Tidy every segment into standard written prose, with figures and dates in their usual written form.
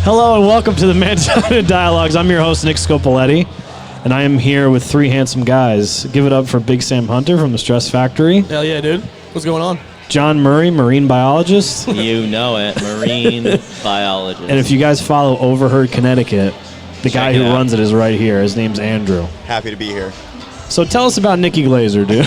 Hello and welcome to the Manchurian Dialogues. I'm your host, Nick Scopoletti, and I am here with three handsome guys. Give it up for Big Sam Hunter from the Stress Factory. Hell yeah, dude. What's going on? John Murray, marine biologist. You know it, marine biologist. And if you guys follow Overheard, Connecticut, the guy who runs it is right here. His name's Andrew. Happy to be here. So tell us about Nikki Glazer, dude.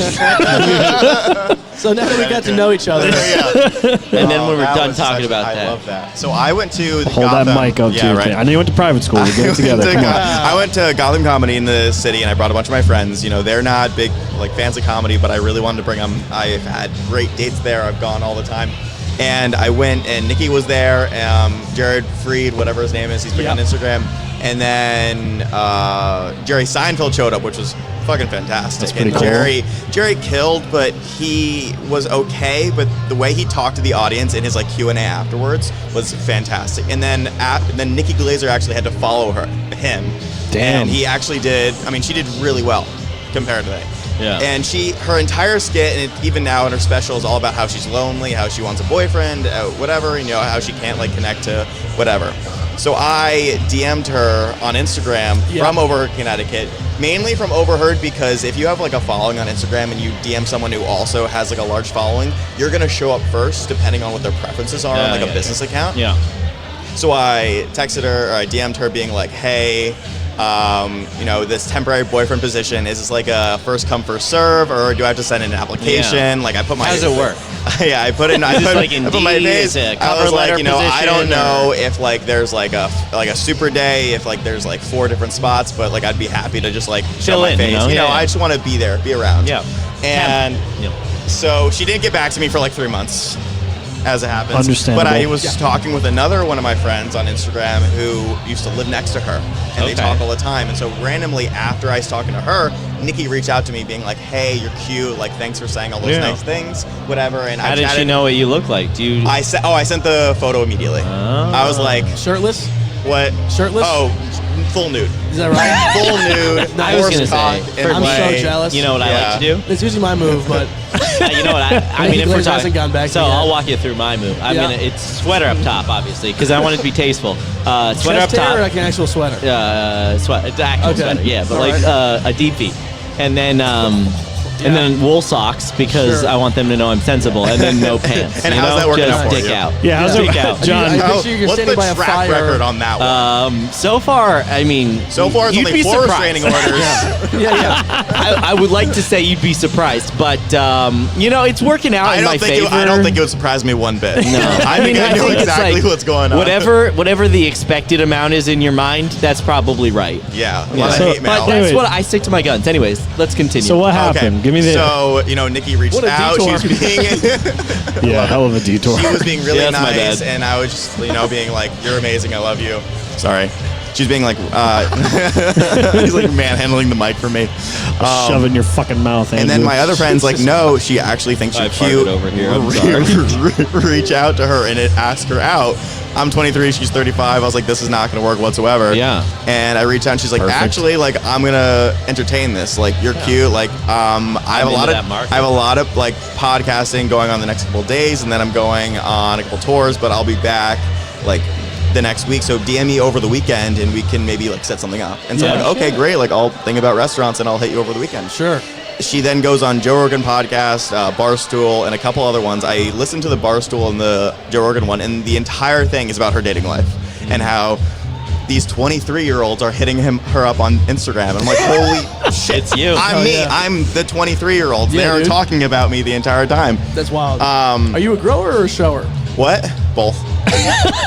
So now that we got to know each other. And then when we're done talking about I that. love that. So I went to the Hold Gotham. that mic up to your thing. I know you went to private school. We get it together. Come on. I went to Gotham Comedy in the city, and I brought a bunch of my friends. You know, they're not big fans of comedy, but I really wanted to bring them. I've had great dates there. I've gone all the time. And I went, and Nikki was there. Jared Freed, whatever his name is, he's big on Instagram. And then Jerry Seinfeld showed up, which was fucking fantastic. That's pretty and cool. Jerry killed, but he was okay. But the way he talked to the audience in his Q&A afterwards was fantastic. And then Nikki Glazer actually had to follow him. Damn. And he actually did. I mean, she did really well compared to that. Yeah. And her entire skit, and even now in her special, is all about how she's lonely, how she wants a boyfriend, whatever, how she can't connect to whatever. So I DM'd her on Instagram from Overheard, Connecticut, mainly from Overheard because if you have a following on Instagram and you DM someone who also has a large following, you're gonna show up first depending on what their preferences are on a business account. Yeah. So I texted her, or I DM'd her being like, hey, this temporary boyfriend position, is this a first come first serve, or do I have to send in an application? Yeah. I put my... How does it work? Yeah, I put in... I put my face. I was like, I don't know if there's a super day, if there's 4 different spots, but I'd be happy to just show my face. I just want to be there, be around. Yeah. And so she didn't get back to me for 3 months. As it happens. Understandable. But I was talking with another one of my friends on Instagram who used to live next to her, and they talk all the time. And so randomly, after I was talking to her, Nikki reached out to me being like, hey, you're cute, thanks for saying all those nice things, whatever. And How did she know what you look like? I sent the photo immediately. Oh. I was like, Shirtless? what? Shirtless? Oh, full nude. Is that right? Full nude. I was gonna say, I'm so jealous. You know what I like to do? It's usually my move, but You know what I mean, if we're Glazer talking, hasn't gone back so to me yet. I'll walk you through my move. It's sweater up top, obviously, because I want it to be tasteful. Sweater up chest hair top. or an actual sweater? It's actual sweater, yeah, but All a deep V, and then and then wool socks because I want them to know I'm sensible, and then no pants. And how's that working just out for dick you? out. Yeah, how's dick it, out. John? I picture you're What's standing the by a track fire. record on that one? So far, I mean, So far, it's you'd only be 4 surprised. restraining orders. I would like to say you'd be surprised, but it's working out in my favor. I don't think it would surprise me one bit. No, I think I know think it's exactly what's going on. Whatever the expected amount is in your mind, that's probably right. Yeah. Yeah. Lot of hate mail. But that's what I stick to my guns. Anyways, let's continue. So what happened? Give me the... So, Nikki reached What a out. detour. She was being... yeah, hell of a detour. She was being really Yeah, that's my nice, bad. and I was just, being like, you're amazing, I love you. Sorry. She's being like, he's manhandling the mic for me. Shove it in your fucking mouth, Andrew. And then my other friend's like, no, she actually thinks you're I farted cute. over here, I'm sorry. Reach out to her and ask her out. I'm 23, she's 35. I was like, this is not going to work whatsoever. Yeah. And I reached out and she's like, Perfect. actually, I'm going to entertain this. You're cute. I have a lot of podcasting going on the next couple of days, and then I'm going on a couple tours, but I'll be back the next week. So DM me over the weekend and we can maybe set something up. And so I'm like, okay, great. I'll think about restaurants and I'll hit you over the weekend. Sure. She then goes on Joe Rogan podcast, Barstool, and a couple other ones. I listened to the Barstool and the Joe Rogan one, and the entire thing is about her dating life and how these 23-year-olds are hitting her up on Instagram. And I'm like, holy shit. It's you. I'm me. Yeah. I'm the 23-year-olds. Yeah, They're dude. talking about me the entire time. That's wild. Are you a grower or a shower? What? Both.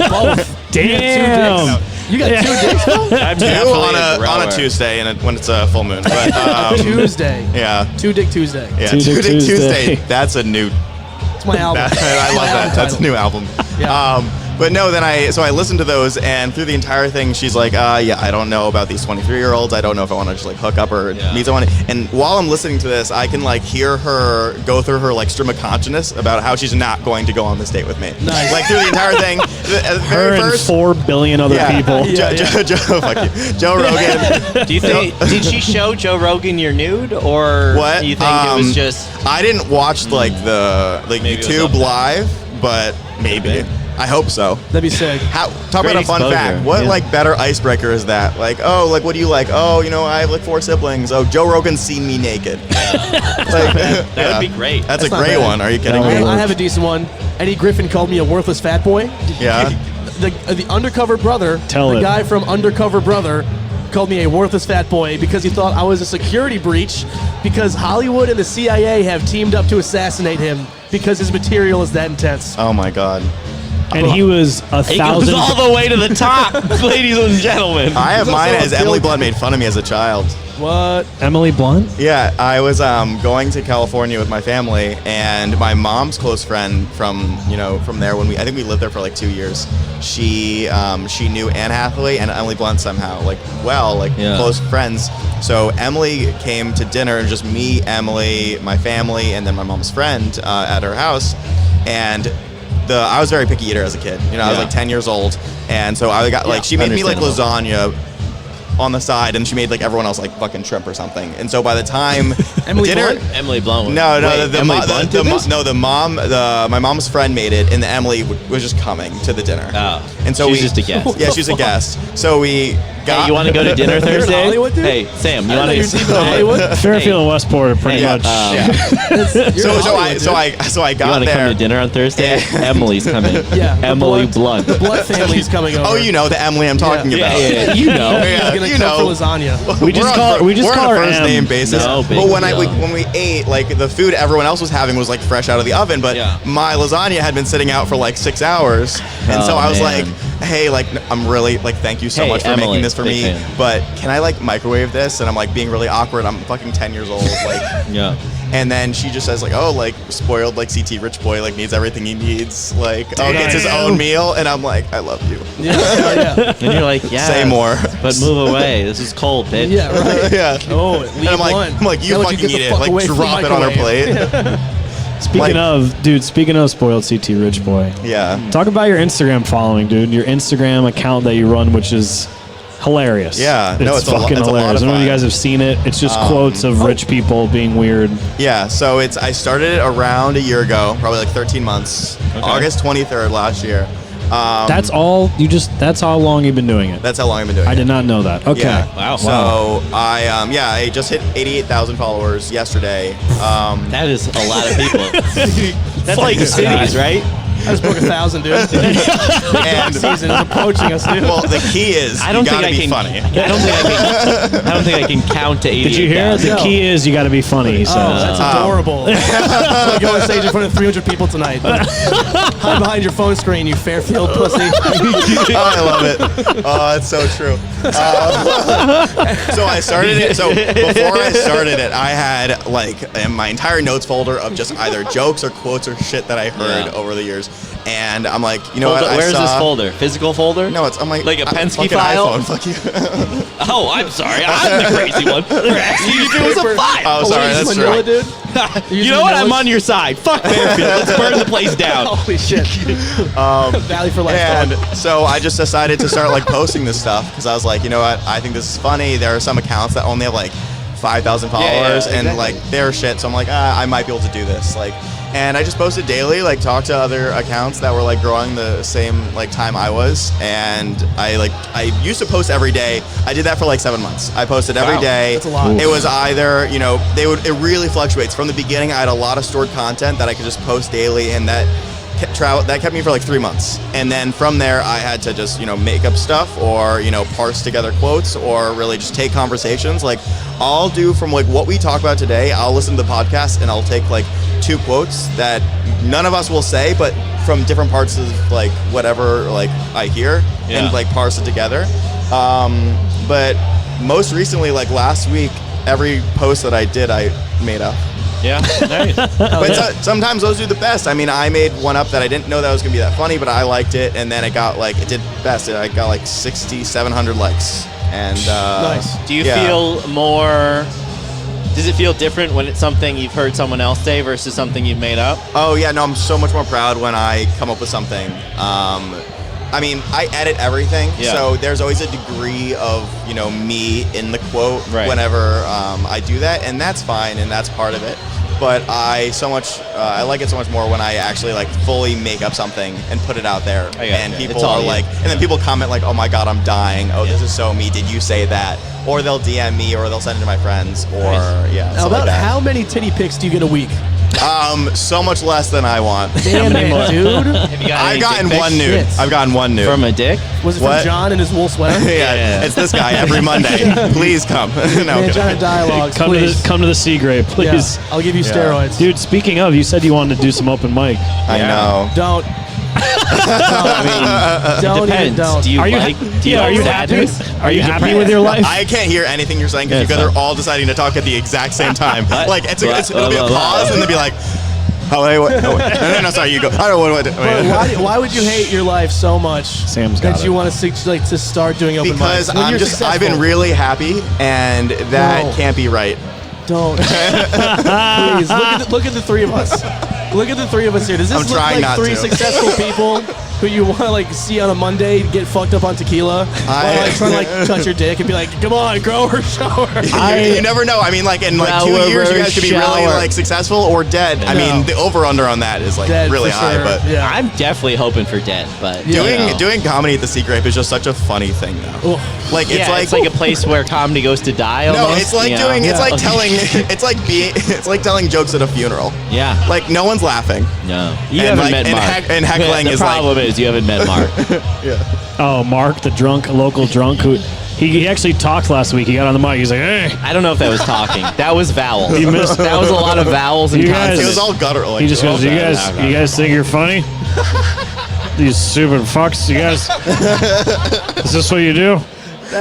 Both. Damn. You got 2 dicks though? I'm Two definitely on grower. a Tuesday and when it's a full moon. But, Tuesday. yeah. 2 Dick Tuesday. Yeah, Two Dick Dick Tuesday. That's a new... It's my album. I love that. That's a new album. Yeah. But no, then I listened to those, and through the entire thing, she's like, yeah, I don't know about these 23-year-olds. I don't know if I want to just hook up or meet someone. And while I'm listening to this, I can hear her go through her stream of consciousness about how she's not going to go on this date with me. Nice. Through the entire thing. The Her very and first, 4 billion other people. Joe Rogan. Do you think? Did she show Joe Rogan your nude, or What? do you think it was just? I didn't watch the Maybe it was YouTube up there. live, but maybe. I hope so. That'd be sick. Talk Great about a fun exposure, fact. What yeah. like better icebreaker is that? Like, oh, like what do you like? Oh, I have like 4 siblings. Oh, Joe Rogan's seen me naked. That would be great. That's a not great bad. one. Are you kidding That me? would I have a decent one. Eddie Griffin called me a worthless fat boy. Yeah. The Undercover brother, Tell the it. guy from Undercover Brother, called me a worthless fat boy because he thought I was a security breach because Hollywood and the CIA have teamed up to assassinate him because his material is that intense. Oh my God. And he was He goes 1,000. all the way to the top, ladies and gentlemen. I have He's mine also a as Emily Bill- Blunt made fun of me as a child. What? Emily Blunt? Yeah, I was going to California with my family, and my mom's close friend from there when I think we lived there for like 2 years. She knew Anne Hathaway and Emily Blunt somehow, Yeah. close friends. So Emily came to dinner, just me, Emily, my family, and then my mom's friend at her house, and. I was a very picky eater as a kid. I was Yeah. like 10 years old, and so I got she made me like lasagna on the side, and she made like everyone else like fucking shrimp or something. And so by the time Emily dinner, Blunt? Emily Blunt. no, Wait, Emily Blunt did this? my mom's friend made it, and Emily was just coming to the dinner. Oh. And so She's just a guest. Yeah, she's a guest. So we got. Hey, you want to go to dinner You're in Thursday? Hollywood, dude? Hey, Sam, you I want didn't know you were deep in Hollywood. Fairfield and Westport are pretty Yeah. much. Yeah. So I You got want to there. come to dinner on Thursday? Yeah. Emily's coming. Yeah, the Emily Blunt. Blunt. The Blood family's coming over. Oh, the Emily I'm talking Yeah. about. Yeah, you know. Yeah, He's gonna you come know. for lasagna. We just call we're her on a first M. name basis. No big but when deal. when we ate, like the food everyone else was having was like fresh out of the oven, but Yeah. my lasagna had been sitting out for like 6 hours, and so Oh, I was man. like, "Hey, like I'm really like thank you so Hey, much for Emily, making this for big me, fan. but can I like microwave this?" And I'm like being really awkward. I'm fucking 10 years old, like. Yeah. And then she just says like, "Oh, like spoiled like CT rich boy like needs everything he needs, like gets his own meal," and I'm like, "I love you." Yeah. And you're like, yeah. Say more. But move away. This is cold, bitch. Yeah, right. Yeah. Oh, leave And I'm one. like, you Now would fucking get the eat it. fuck Like, away from the drop it on her microwave. plate. Speaking of spoiled CT Rich Boy, Yeah. talk about your Instagram following, dude. Your Instagram account that you run, which is hilarious. Yeah, no, it's a fucking lot hilarious. of I don't know if you fun. guys have seen it. It's just quotes of rich people being weird. Yeah, so I started it around a year ago, probably like 13 months. August 23rd last year. That's all you just. That's how long you've been doing it. That's how long I've been doing it. I did not know that. Okay. Yeah. Wow. So I just hit 88,000 followers yesterday. That is a lot of people. That's like cities, right? I just broke 1,000, dude. And Season is approaching us, dude. well, the key is I don't you think gotta I be can. funny. I don't think I can count to 88. Did you hear? The No. key is you got to be funny. He says. Oh, that's adorable. I'm gonna go on stage in front of 300 people tonight. Hide behind your phone screen, you Fairfield pussy. Oh, I love it. Oh, it's so true. So I started it. So before I started it, I had like in my entire notes folder of just either jokes or quotes or shit that I heard Yeah. over the years. And I'm like, you know what? Where's I this saw, folder? Physical folder? No, it's on my Like a Penske fucking file? iPhone. Fuck you. Oh, I'm sorry. I'm the crazy one. You're asking me if it was a file. Oh, sorry, that's Manila, true. dude. You know what? I'm on your side. Fuck Fairfield. Let's burn the place down. Holy shit. Valley for life. And dog. so I just decided to start like posting this stuff because I was like, you know what? I think this is funny. There are some accounts that only have like 5,000 followers yeah, and exactly. like their shit. So I'm like, I might be able to do this. Like, and I just posted daily, like talked to other accounts that were like growing the same like time I was. And I used to post every day. I did that for like 7 months. I posted every Wow, day. that's a lot. It was either, it really fluctuates. From the beginning, I had a lot of stored content that I could just post daily, and that kept me for like 3 months. And then from there I had to just make up stuff or parse together quotes or really just take conversations. Like I'll do from like what we talk about today, I'll listen to the podcast and I'll take like 2 quotes that none of us will say, but from different parts of like whatever like I hear Yeah. and like parse it together. But most recently, like last week, every post that I did I made up. Yeah. Nice. But sometimes those do the best. I mean, I made one up that I didn't know that was gonna be that funny, but I liked it, and then it did best. I got like 6,700 likes, and Nice. Do you yeah. feel more? Does it feel different when it's something you've heard someone else say versus something you've made up? Oh yeah, no, I'm so much more proud when I come up with something. I mean, I edit everything, Yeah. so there's always a degree of me in the quote Right. whenever I do that, and that's fine, and that's part of it. but I like it so much more when I actually like fully make up something and put it out there, and people are like, and then people comment like, "Oh my God, I'm dying. Oh, this is so me. Did you say that?" Or they'll DM me, or they'll send it to my friends, or Now, about how many titty pics do you get a week? So much less than I want. Damn it, dude. I've gotten one nude. I've gotten one nude. From a dick? Was it from John in his wool sweater? Yeah, it's this guy every Monday. Please come. No, Manchurian Dialogues, please. Come to the Sea Grape, please. Yeah, I'll give you steroids. Dude, speaking of, you said you wanted to do some open mic. I know. Don't. Don't even don't. Do you are you happy? Are you happy with your life? I can't hear anything you're saying because you guys are all deciding to talk at the exact same time. Like it'll be a pause and they'll be like, "Oh wait, what? No, sorry, you go." I don't want to. Why would you hate your life so much? Sam's got that you want to start doing open because mics? I've been really happy, and that can't be right. Don't. Please look at the three of us. Look at the three of us here. Does this look like three successful people who you want to like see on a Monday get fucked up on tequila, or like trying to like touch your dick and be like, "Come on, grow her, show her." You never know. I mean, like in like 2 years, you guys could be really like successful or dead. I mean, the over/under on that is like dead really high. Sure. But I'm definitely hoping for dead. But doing comedy at the Sea Grape is just such a funny thing, though. Like it's like a place where comedy goes to die. Almost, no, it's like doing. It's like telling. It's like telling jokes at a funeral. Yeah. Like no one's laughing. No. You haven't met Mark. And heckling is like. The problem is you haven't met Mark. Oh, Mark, the local drunk who he actually talked last week. He got on the mic. He's like, "Hey." I don't know if that was talking. That was vowels. You missed. That was a lot of vowels and consonants. It was all guttural. Like, he just goes, "You guys think you're funny? These stupid fucks. You guys, is this what you do?"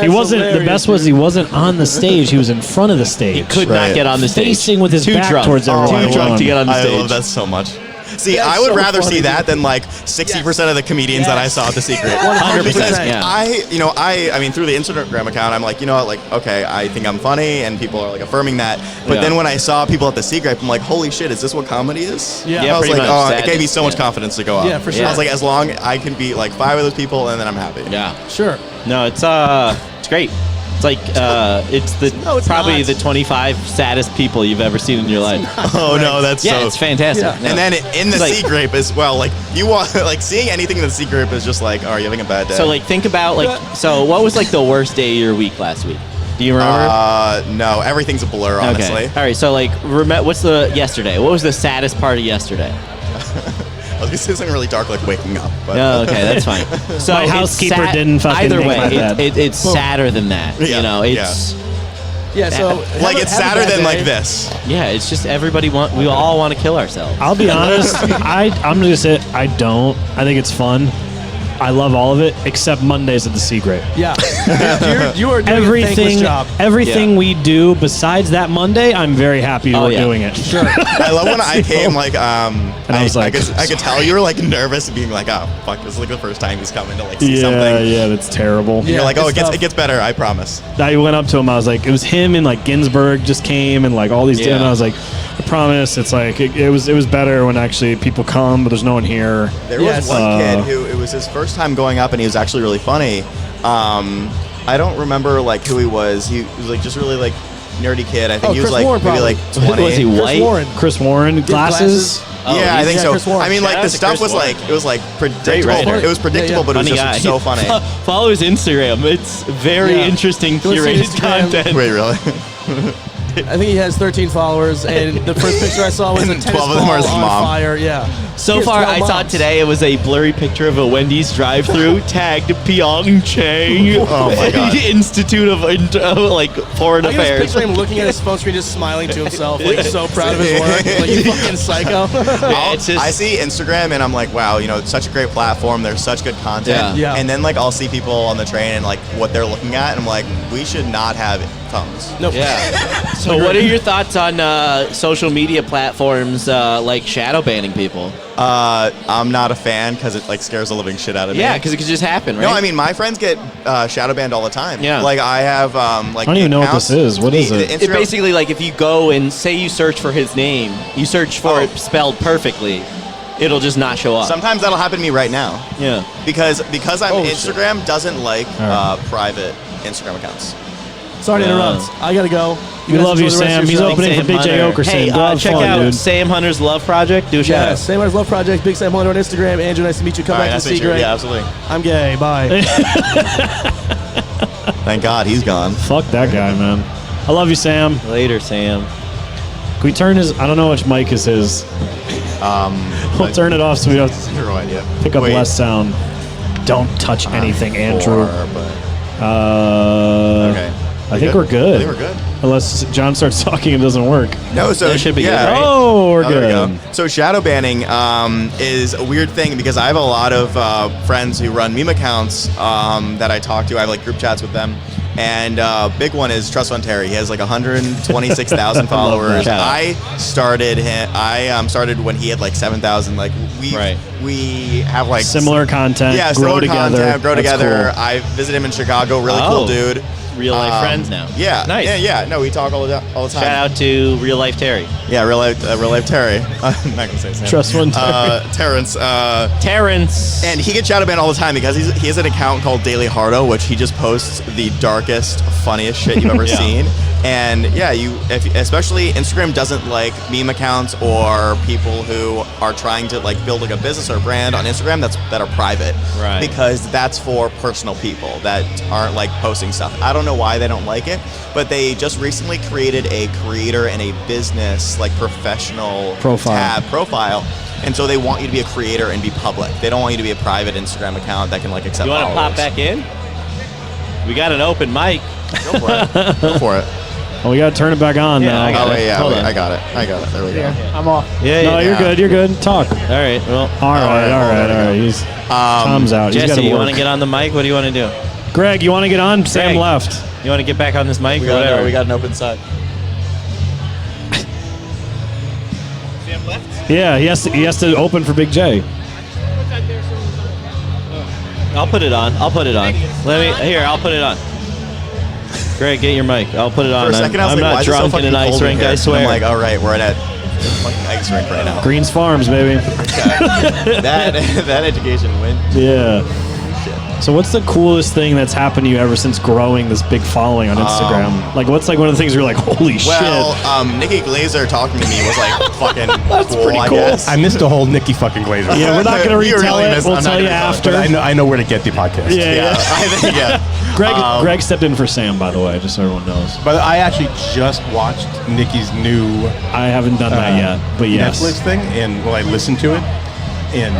He wasn't. The best was he wasn't on the stage. He was in front of the stage. He could not get on the stage. Facing with his back towards everyone. Too drunk to get on the stage. I love that so much. See, I would rather see that than like 60% of the comedians that I saw at the Sea Grape. 100%. Because Yeah. I mean, through the Instagram account, I'm like, okay, I think I'm funny, and people are like affirming that. But then when I saw people at the Sea Grape, I'm like, holy shit, is this what comedy is? Yeah, I was like, much. It gave me so much confidence to go up. Yeah, for sure. I was like, as long I can be like 5 of those people, and then I'm happy. Yeah. Sure. No, it's great. It's like it's probably the 25 saddest people you've ever seen in your life. Oh no, that's it's fantastic. Yeah. No. And then in the Sea Grape as well, like you want like seeing anything in the Sea Grape is just like, oh, you're having a bad day. So like think about so what was like the worst day of your week last week? Do you remember? No, everything's a blur, honestly. Okay. All right, so like what's the yesterday? What was the saddest part of yesterday? I was gonna say something really dark, like waking up. But Oh, okay, that's fine. So My housekeeper didn't fucking either make way. my bed. It's sadder than that. Yeah, You know, it's so like it's sadder than like this. it's just we all want to kill ourselves. I'll be honest. I'm gonna say I don't. I think it's fun. I love all of it except Mondays at the Sea Grape. Yeah. You are doing a thankless job. Everything we do besides that Monday, I'm very happy we're doing it. Sure. I love when I came like and I was like, I could tell you were like nervous, being like, oh fuck, this is like the first time he's coming to like see something. Yeah, that's terrible. And you're like, oh, it gets better, I promise. I went up to him. I was like, it was him and like Ginsburg just came and like all these. And I was like, I promise. It's like it was better when actually people come, but there's no one here. There was one kid who it was his first time going up, and he was actually really funny. I don't remember like who he was. He was like just really like nerdy kid. I think he was Chris like Warren, maybe like 20. Was he white? Chris Warren, glasses. Yeah, I think Chris so. Warren. I mean, like Shout the out to stuff Chris was Warren. like it was like predictable. writer. It was predictable, but it was Funny just guy. so funny. Follow his Instagram. It's very interesting Go see curated Instagram. content. Wait, really? I think he has 13 followers, and the first picture I saw was a tennis 12 of them ball are his on mom. fire. Yeah. So He has far, 12 I saw moms. today it was a blurry picture of a Wendy's drive-through tagged Pyeongchang Oh my God. Institute of like Foreign I can just Affairs. picture him looking at his phone screen, just smiling to himself, like so proud of his work. Like, you fucking psycho. It's just- I see Instagram and I'm like, wow, it's such a great platform. There's such good content. Yeah. And then like I'll see people on the train and like what they're looking at, and I'm like, we should not have phones. Nope. Yeah. So, what are your thoughts on social media platforms like shadow banning people? I'm not a fan because it like scares the living shit out of me. Yeah, because it could just happen, right? No, I mean my friends get shadow banned all the time. Yeah. Like I have like I don't even know what accounts. this is. What is it? It's basically like if you go and say you search for his name, you search for it spelled perfectly, it'll just not show up. Sometimes that'll happen to me right now. Yeah. Because Instagram doesn't like private Instagram accounts. Sorry to interrupt. I gotta go. We guys love you, enjoy the rest Sam. of He's your show. opening for Sam Big J Hunter. Okerson. Hey, Go have check fun, out dude. Sam Hunter's Love Project. Do a shout Yeah, out. Sam Hunter's Love Project, Big Sam Hunter on Instagram. Andrew, nice to meet you. Come back to Sea Grape. Yeah, absolutely. I'm gay. Bye. Thank God he's gone. Fuck that guy, man. I love you, Sam. Later, Sam. Can we turn his? I don't know which mic is his. We'll turn it off so we don't Zero idea. pick up Wait. less sound. Don't touch anything, Andrew. Okay. I think we're good. I think we're good. Unless John starts talking and it doesn't work. No, so That should be good, right? Oh, we're there we good. go. So shadow banning is a weird thing because I have a lot of friends who run meme accounts that I talk to. I have like group chats with them. And big one is Trust Fund Terry. He has like 126,000 followers. Shout out. I started him. I started when he had like 7,000. Like we have like Similar content. yeah, grow similar together. content, grow That's together. cool. I visited him in Chicago. Really Oh. cool dude. Real life friends now. Yeah, Nice. Yeah. No, we talk all the time. Shout out to Real Life Terry. Yeah, real life Terry. I'm not gonna say his name. Trust Fund Terry. Terrence. Terrence. And he gets shadow banned all the time because he has an account called Daily Hardo, which he just posts the darkest, funniest shit you've ever Yeah. seen. And yeah, especially Instagram doesn't like meme accounts or people who are trying to like build like a business or a brand on Instagram that are private, Right. Because that's for personal people that aren't like posting stuff. I don't know why they don't like it, but they just recently created a creator and a business like professional profile. And so they want you to be a creator and be public. They don't want you to be a private Instagram account that can like accept You want to followers. pop back in? We got an open mic. Go for it. Go for it. Oh, we got to turn it back on Yeah, now. I got Oh, it. wait, yeah, Hold wait, on. I got it. There we go. I'm off. Yeah, No, yeah. you're good. Talk. All right. Well, All right. He's Tom's out. He's Jesse, gotta you work. want to get on the mic? What do you want to do? Greg, you want to get on? Sam Greg. left. You want to get back on this mic? We or whatever. got an open side. Yeah, he has to open for Big J. I'll put it on. I'll put it on. I'll put it on. Greg, get your mic. I'll put it on. For a second, I was I'm like, why not is it so drunk in fucking an ice cold in rink, here? I swear. I'm like, all right, we're at a fucking ice rink right now. Greens Farms, baby. that education win. Yeah. So what's the coolest thing that's happened to you ever since growing this big following on Instagram? Like, what's like one of the things you're like, holy Well, shit? Nikki Glazer talking to me was like fucking That's cool, pretty I cool. guess. I missed the whole Nikki fucking Glazer. Yeah, we're not going to You retell really it. missed- We'll I'm not tell you gonna retell it, after. But I know where to get the podcast. Yeah. I think, yeah. Greg stepped in for Sam, by the way, just so everyone knows. But I actually just watched Nikki's new I haven't done that yet, but yes. Netflix thing, and I listened to it, and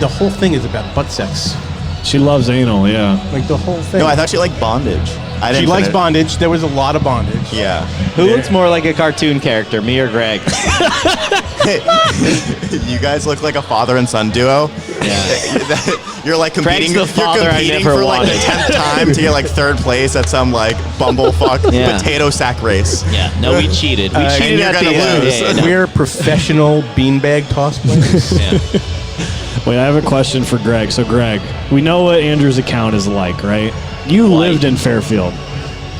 the whole thing is about butt sex. She loves anal, yeah. Like the whole thing. No, I thought she liked bondage. I didn't she likes finish- bondage. There was a lot of bondage. Yeah. Who looks more like a cartoon character, me or Greg? You guys look like a father and son duo. Yeah. You're like competing. Greg's the father you're I competing never for like the wanted. 10th time to get like third place at some like bumblefuck Yeah. potato sack race. Yeah. No, we cheated. We and cheated you're at the gonna end. lose. Yeah, no. We're professional beanbag toss players. Yeah. Wait, I have a question for Greg. So, Greg, we know what Andrew's account is like, right? You lived in Fairfield.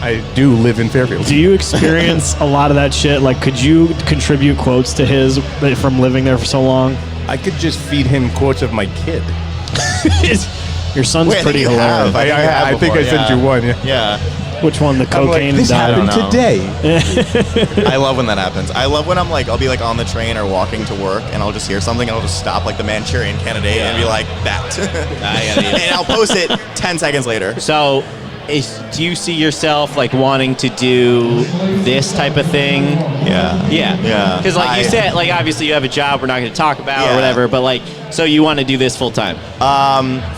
I do live in Fairfield. Do you experience a lot of that shit? Like, could you contribute quotes to his from living there for so long? I could just feed him quotes of my kid. Your son's Wait, I think pretty you have. hilarious. I think I sent you one. Yeah. Yeah. Which one? The I'm like, cocaine this and happened diet? today. I love when that happens. I love when I'll be like on the train or walking to work and I'll just hear something and I'll just stop like the Manchurian Candidate and be like, that. And I'll post it 10 seconds later. So, do you see yourself like wanting to do this type of thing? Yeah. Yeah. Yeah. Because like you said, like obviously you have a job we're not going to talk about Yeah. or whatever, but like, so you want to do this full time?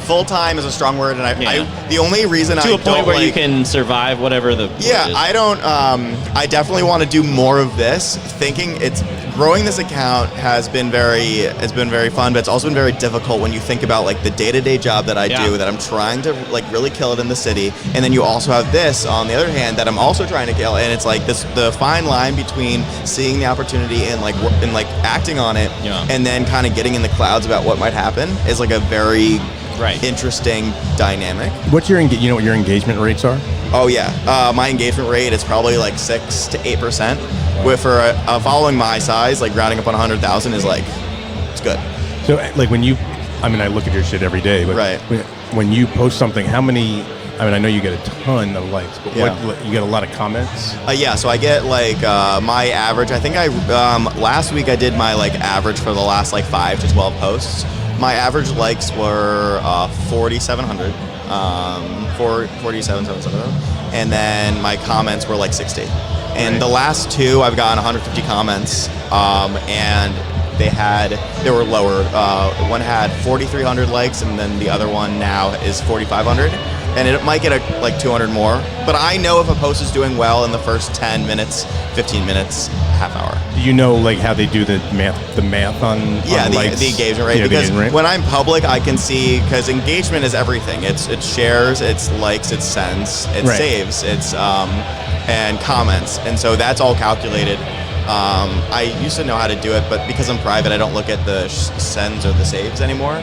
Full time is a strong word, and Yeah. the only reason To I a point don't where you like- can survive whatever the word Yeah, is. I don't. I definitely want to do more of this. Thinking it's growing this account has been very fun, but it's also been very difficult when you think about like the day-to-day job that I do, that I'm trying to like really kill it in the city, and then you also have this on the other hand that I'm also trying to kill, and it's like the fine line between seeing the opportunity and like acting on it, and then kind of getting in the clouds about what might happen is like a very interesting dynamic. What's your you know what your engagement rates are? Oh yeah, my engagement rate is probably like 6 to 8%. With for a following my size, like rounding up on 100,000 is like, it's good. So like when you, I mean, I look at your shit every day. But Right. When you post something, how many I mean, I know you get a ton of likes, but what you get a lot of comments. Yeah, so I get like my average. I think last week I did my like average for the last like 5 to 12 posts. My average likes were 4,700, 47,700, and then my comments were like 60. And the last two, I've gotten 150 comments, and they were lower. One had 4,300 likes, and then the other one now is 4,500. And it might get like 200 more. But I know if a post is doing well in the first 10 minutes, 15 minutes, half hour. Do you know like how they do the math on likes? The engagement rate. Because when I'm public, I can see, because engagement is everything. It's shares, it's likes, it's sends, it's saves, it's and comments. And so that's all calculated. I used to know how to do it, but because I'm private, I don't look at the sends or the saves anymore.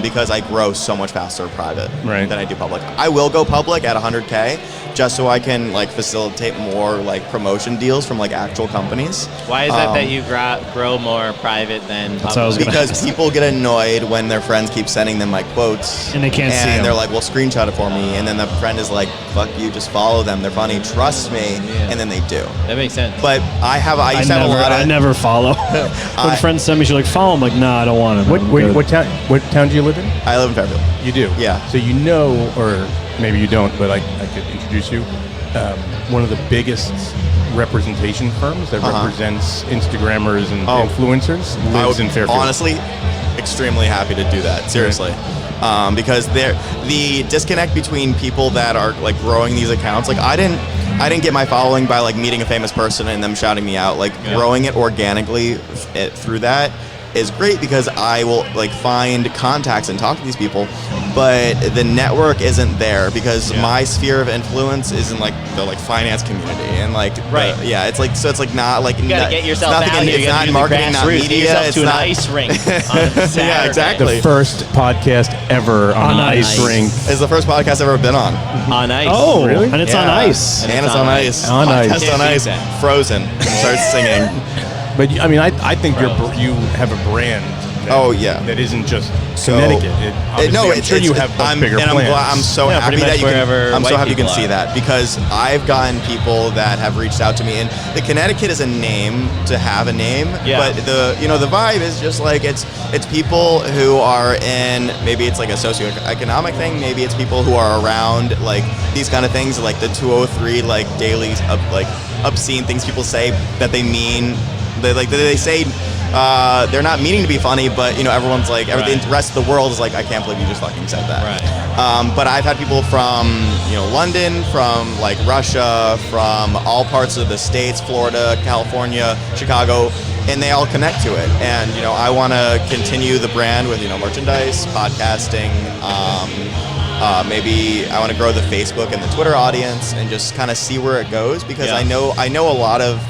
Because I grow so much faster private than I do public. I will go public at 100K just so I can like facilitate more like promotion deals from like actual companies. Why is that you grow more private than public? Because people get annoyed when their friends keep sending them my quotes and they can't see them. And they're like, well, screenshot it for me. And then the friend is like, fuck you, just follow them. They're funny, trust me. And then they do. That makes sense. But I used to have a lot of... I never follow. When friends send me, she's like, follow. I'm like, nah, I don't want it. What town do you live in? I live in Fairfield. You do? Yeah. So you know, or maybe you don't, but I could introduce you. One of the biggest representation firms that represents Instagrammers and influencers lives in Fairfield. Honestly, extremely happy to do that. Seriously. Because the disconnect between people that are like growing these accounts, like I didn't get my following by like meeting a famous person and them shouting me out. Like growing it organically through that is great because I will like find contacts and talk to these people, but the network isn't there because my sphere of influence is in like the like finance community and like it's like so it's like not like you gotta get yourself out here. It's not marketing, not media. It's not an ice rink. Yeah, exactly. The first podcast ever on ice rink. It's the first podcast I've ever been on. On ice. Oh, really? And it's on ice. And it's on ice. On ice. Podcast on ice. Frozen. Start singing. But I mean, I think you have a brand. That isn't just Connecticut. I'm sure you have bigger plans. I'm so happy that you can see that because I've gotten people that have reached out to me, and the Connecticut is a name to have a name, but the vibe is just like it's people who are in, maybe it's like a socioeconomic thing, maybe it's people who are around like these kind of things, like the 203 like daily obscene things people say that they mean. They say they're not meaning to be funny, but everyone's like the rest of the world is like, I can't believe you just fucking said that. Right. But I've had people from London, from like Russia, from all parts of the states, Florida, California, Chicago, and they all connect to it. And I want to continue the brand with merchandise, podcasting. Maybe I want to grow the Facebook and the Twitter audience and just kind of see where it goes because I know a lot of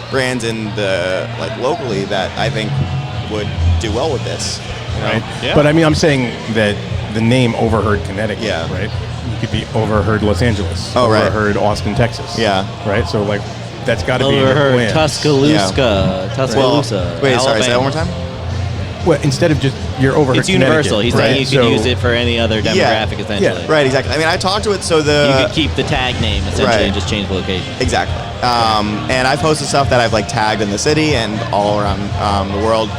brands in the like locally that I think would do well with this. Right. Yeah. But I'm saying that the name Overheard Connecticut, right? You could be Overheard Los Angeles, Overheard Austin, Texas. Yeah. Right. So like that's got to be Overheard your plan. Tuscaloosa. Wait, sorry, say that one more time. Well, instead of just your Overheard it's universal. He's saying you could use it for any other demographic, essentially. Yeah, right, exactly. I mean, I talked to it, so you could keep the tag name, essentially, and just change the location. Exactly. And I posted stuff that I've, like, tagged in the city and all around the world,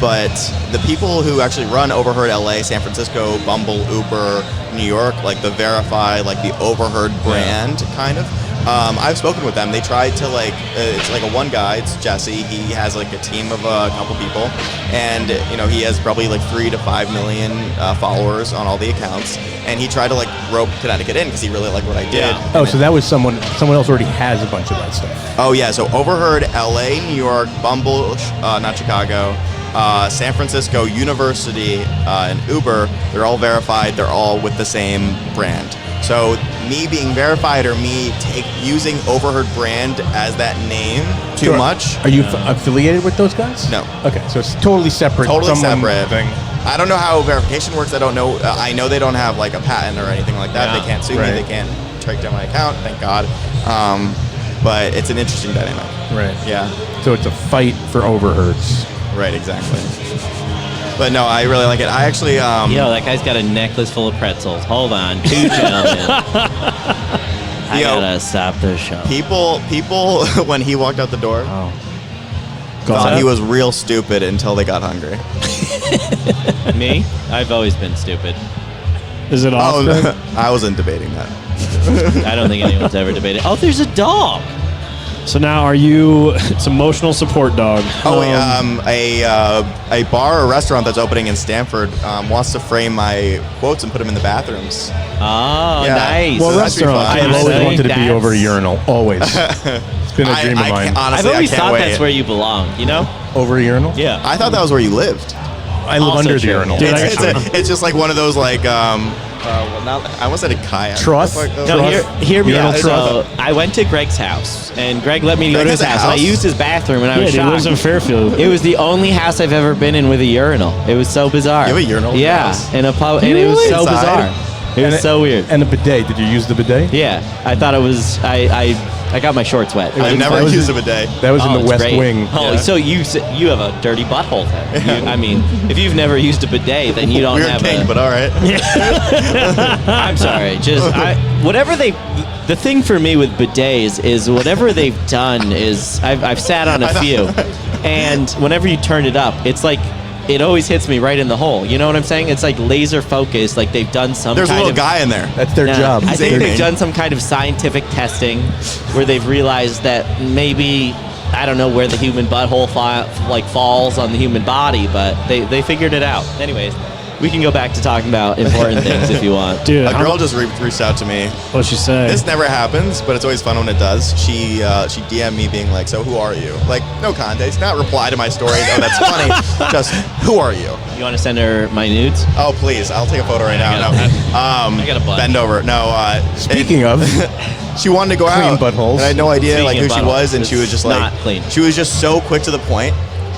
but the people who actually run Overheard LA, San Francisco, Bumble, Uber, New York, like the Verify, like the Overheard brand, kind of, I've spoken with them. They tried to it's like a one guy, it's Jesse. He has like a team of a couple people, and he has probably like 3 to 5 million followers on all the accounts. And he tried to like rope Connecticut in because he really liked what I did. Yeah. Oh, so that was someone else already has a bunch of that stuff. Oh yeah, so Overheard, LA, New York, Bumble, not Chicago, San Francisco, University, and Uber. They're all verified. They're all with the same brand. So me being verified or me using Overheard brand as that name too much. Are you affiliated with those guys? No. Okay, so it's totally separate. Totally separate. Thing. I don't know how verification works. I don't know. I know they don't have like a patent or anything like that. Yeah. They can't sue me. They can't track down my account. Thank God. But it's an interesting dynamic. Right. Yeah. So it's a fight for Overheards. Right. Exactly. But no, I really like it. I actually Yo, that guy's got a necklace full of pretzels. Hold on, 2 gentlemen. I gotta stop this show. People, when he walked out the door, thought he was real stupid until they got hungry. Me? I've always been stupid. Is it Austin? Oh, I wasn't debating that. I don't think anyone's ever debated. Oh, there's a dog. So now are you? It's emotional support dog. Oh, a bar or restaurant that's opening in Stamford wants to frame my quotes and put them in the bathrooms. Oh, Yeah. nice. Well, So that should be restaurant. fun. I have always Honestly, wanted to be that's- over a urinal. Always. It's been a dream of mine. Honestly, I've always I can't thought wait. that's where you belong, you know? Over a urinal? Yeah. I thought that was where you lived. I live Also under the true. urinal. Dude, It's just like one of those like I almost said a kayak. Truss? What the fuck? No, hear me Urinal out. truss. So I went to Greg's house, and Greg let me go Greg to his has a house, and I house? used his bathroom, and I Yeah, was he lives in shocked. Fairfield. It was the only house I've ever been in with a urinal. It was so bizarre. You have a urinal in your Yeah, house? in a pub, and it was Really? so Inside? bizarre. It was so weird. And a bidet. Did you use the bidet? Yeah, I thought it was. I got my shorts wet. I've never that was used in- a bidet. That was in Oh, the it's West great. Wing. Oh, Yeah. so you have a dirty butthole then. I mean, if you've never used a bidet, then you don't Weird have thing, but all right. I'm sorry. Whatever they. The thing for me with bidets is whatever they've done is I've sat on a few, and whenever you turn it up, it's like it always hits me right in the hole. You know what I'm saying? It's like laser focused. Like they've done some. There's a kind little of, guy in there. That's their Nah, job. I think aiming. they've done some kind of scientific testing where they've realized that maybe I don't know where the human butthole falls on the human body, but they figured it out. Anyways, we can go back to talking about important things if you want. Dude, A girl just reached out to me. what'd she say? This never happens, but it's always fun when it does. She DM'd me being like, "So who are you?" Like, no context, not reply to my story. Oh, that's funny. Just who are you? You want to send her my nudes? Oh, please, I'll take a photo right now. I got a butt. Bend over. No. Speaking of, she wanted to go Clean out, buttholes. and I had no idea Speaking like who of she buttholes, was, and she was just it's like, not clean. she was just so quick to the point.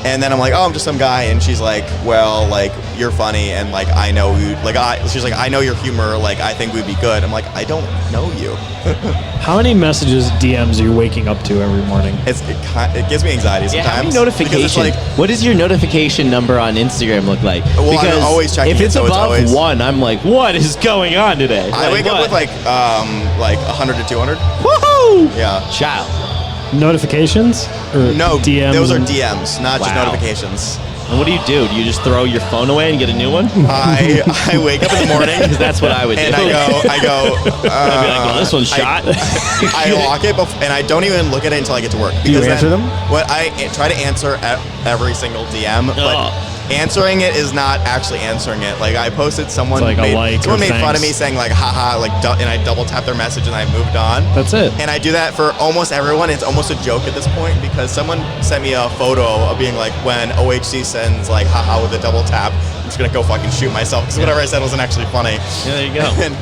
And then I'm like, oh, I'm just some guy, and she's like, well, like you're funny, and like I know you, like she's like, I know your humor, like I think we'd be good. I'm like, I don't know you. How many messages, DMs are you waking up to every morning? It gives me anxiety Yeah, sometimes. how many because notifications? it's like, What does your notification number on Instagram look like? Well, I'm always checking if it, it's so it's above always- 1, I'm like, what is going on today? I wake up what? with like 100 to 200. woohoo! Yeah. Child. Notifications? Or No, DMs? those are DMs, not just Wow. notifications. And what do? Do you just throw your phone away and get a new one? I wake up in the morning Because that's what I would and do. I go. I'd be like, well, this one's shot. I lock it, and I don't even look at it until I get to work. Do you Because answer then them? What I try to answer every single DM, but Ugh. answering it is not actually answering it. Like I posted, someone It's like a like someone or made fun of me thanks. saying like haha, like and I double tap their message and I moved on. That's it. And I do that for almost everyone. It's almost a joke at this point because someone sent me a photo of being like, when OHC sends like haha with a double tap, I'm just gonna go fucking shoot myself because whatever I said wasn't actually funny. Yeah, there you go. And,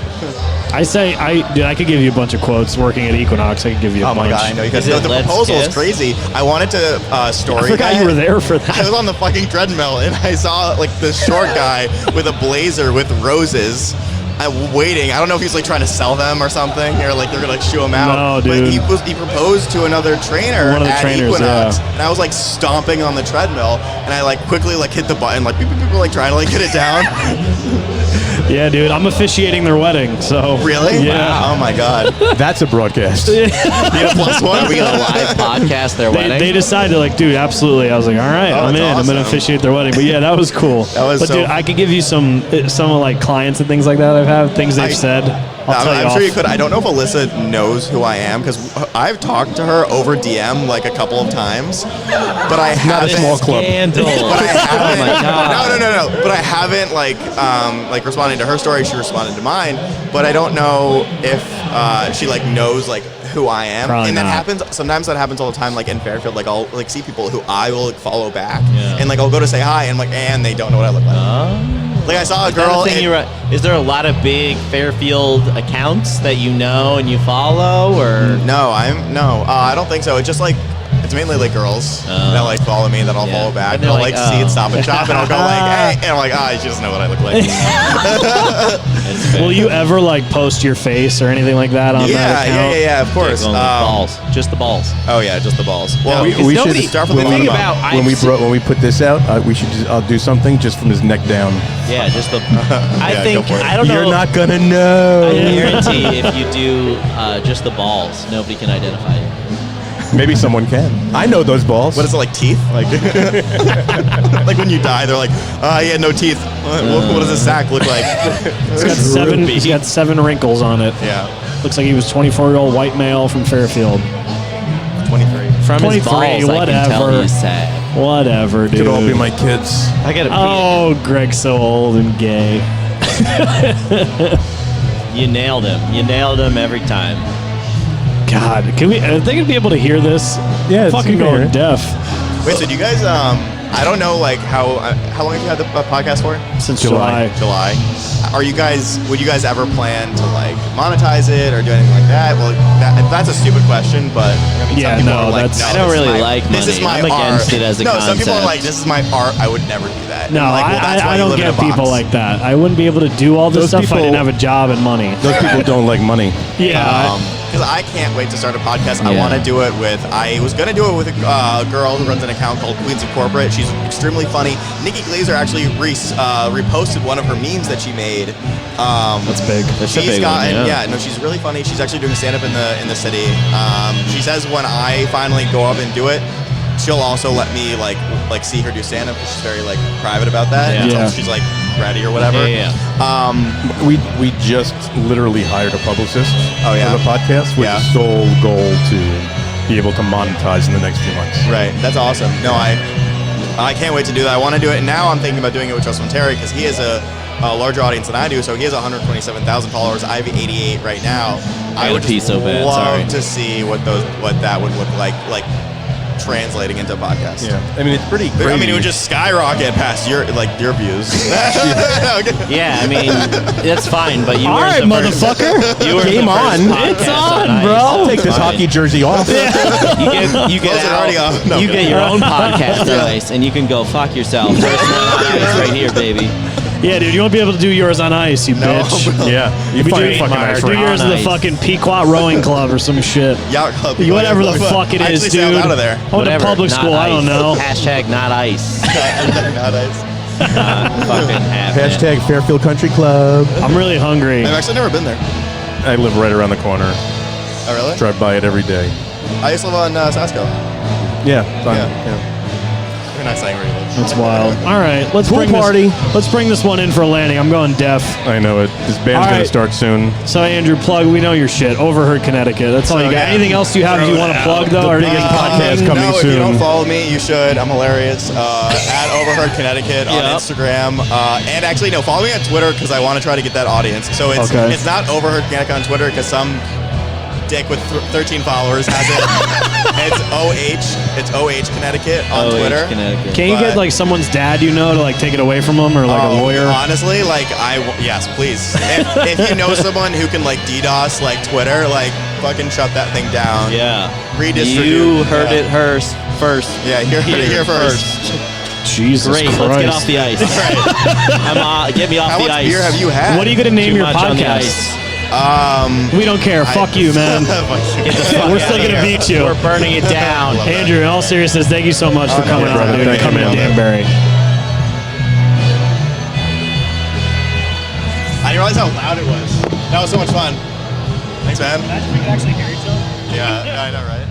I say, dude, I could give you a bunch of quotes working at Equinox. I could give you a oh bunch. my god, I know you guys. Is it The Let's proposal is Kiss? crazy. I wanted to story. I forgot that. you were there for I that. was on the fucking treadmill and I saw like this short guy with a blazer with roses. Waiting. I don't know if he's like trying to sell them or something, or like they're gonna like shoo him out. No, dude. But he proposed to another trainer One of the at trainers, Equinox, yeah. and I was like stomping on the treadmill, and I like quickly like hit the button, like people like trying to like get it down. Yeah, dude, I'm officiating their wedding, so. Really? Yeah. Oh my god. That's a broadcast. You get a plus one. We gonna live podcast their wedding. They decided, like, dude, absolutely. I was like, all right, Oh, I'm that's in. I'm going to awesome. officiate their wedding. But yeah, that was cool. That was But so- dude, I could give you some of like clients and things like that I've had, things they've said. I'll tell you I'm sure off. you could. I don't know if Alyssa knows who I am because I've talked to her over DM like a couple of times, but I haven't. small club. Scandal. But I Oh haven't. my god. No. But I haven't like responding to her story. She responded to mine. But I don't know if she like knows like who I am. Probably and that not. happens. Sometimes that happens all the time. Like in Fairfield, like I'll like see people who I will like, follow back, Yeah. and like I'll go to say hi, and like and they don't know what I look like. Like I saw a girl. Is there a lot of big Fairfield accounts that you know and you follow, or No, I don't think so. It's just like It's mainly like girls that like follow me, that I'll follow back. And They'll they're like like, see oh. it, stop and shop, and I'll go like, hey, and I'm like, she doesn't know what I look like. Will you ever like post your face or anything like that on that account? Yeah, of course. Balls, just the balls. Oh yeah, just the balls. Well, we should start from the when bottom we up. when we put this out, we should just, do something just from his neck down. Yeah, just the. I Yeah, think go for it. I don't know. You're not gonna know. I guarantee if you do just the balls, nobody can identify you. Maybe someone can. I know those balls. What is it, like teeth? Like, like when you die, they're like, he had no teeth. What does his sack look like? He's got 7 wrinkles on it. Yeah, Looks like he was 24-year-old white male from Fairfield. 23. From 23, his balls, I can tell whatever. he's sad. Whatever, dude. Could all be my kids. I gotta pee. Oh, Greg's so old and gay. You nailed him. You nailed him every time. God, can we? Are they gonna be able to hear this? Yeah, it's Fucking in here. going deaf Wait, so do you guys? I don't know, like how long have you had the podcast for? since July. July. July. Would you guys ever plan to like monetize it or do anything like that? Well, that's a stupid question, but I mean, Yeah, some people no, are like, that's- no, I don't this is really my- like This is money. my I'm art. against it as a no, some people are concept. like, this is my art. I would never do that. No, And like, well, that's why I you don't live in get a box. people like that. I wouldn't be able to do all this Those stuff if I people- didn't have a job and money. Those people don't like money. Yeah. Because I can't wait to start a podcast. I Yeah. want to do it with. I was gonna do it with a girl who runs an account called Queens of Corporate. She's extremely funny. Nikki Glazer actually reposted one of her memes that she made. That's big. That's a She's big one, gotten, yeah. no, she's really funny. She's actually doing stand up in the city. She says when I finally go up and do it, she'll also let me like see her do stand up because she's very like private about that Yeah. until Yeah. she's like ready or whatever. Yeah. We just literally hired a publicist Oh, yeah? for the podcast with Yeah. the sole goal to be able to monetize in the next few months. Right. That's awesome. No, I can't wait to do that. I want to do it. And now I'm thinking about doing it with Justin Terry because he has a larger audience than I do. So he has 127,000 followers. I have 88 right now. I gotta would pee just so bad, love sorry. to see what that would look like translating into a podcast. Yeah, I mean it's pretty crazy. I mean, it would just skyrocket past your views. Yeah, I mean, that's fine, but you All were right, the motherfucker. First, you were Game the first on. podcast It's on, ice. bro. Take this Fine. hockey jersey off. You get Close it out, already off. No, you I'm get kidding. your own podcast on ice, and you can go fuck yourself. First one on ice right here, baby. Yeah, dude, you won't be able to do yours on ice, you bitch. Yeah, you Be find doing- fucking nice do rink. yours in the Nice. fucking Pequot Rowing Club or some shit. Yacht club. Whatever the fuck it I is, actually dude. sailed out of there. I went to Whatever, public not school. I don't ice. know. Hashtag not ice. Not ice. Fucking happening. Hashtag Fairfield Country Club. I'm really hungry. I've actually never been there. I live right around the corner. Oh, really? Drive by it every day. I used to live on Sasko. Yeah, fun. Yeah. You're not saying where you live. That's wild. All right, let's Pool bring party. Let's bring this one in for a landing. I'm going deaf. I know it. This band's All gonna right. start soon. So Andrew, plug. We know your shit. Overheard, Connecticut. That's all you got. yeah. Anything else you have you want to plug though? Or anything? podcast coming no, if you soon. don't follow me, you should. I'm hilarious. At Overheard Connecticut on Yep. Instagram. And actually, no, follow me on Twitter because I want to try to get that audience. So it's Okay. it's not Overheard Connecticut on Twitter because some dick with 13 followers has it. It's OH Connecticut on OH Twitter. Connecticut. Can you get But- like someone's dad you know to like take it away from them or like a lawyer? Honestly, like yes, please. If you know someone who can like DDoS like Twitter, like fucking shut that thing down. Yeah. Redistribute. You heard Yeah. it first. Yeah, you heard it here first. Jesus Great. Christ. Let's get off the ice. Get me off How the much ice. beer have you had? What are you gonna name Too your much on the podcast? ice. We don't care. Fuck you, man. Get the fuck We're out still of gonna here. beat you. We're burning it down. Andrew, in all seriousness, thank you so much for coming no on, problem. dude. Thank Coming you, to brother. Danbury. I didn't realize how loud it was. That was so much fun. Thanks, man. Imagine we could actually hear each other. Yeah, I know, right?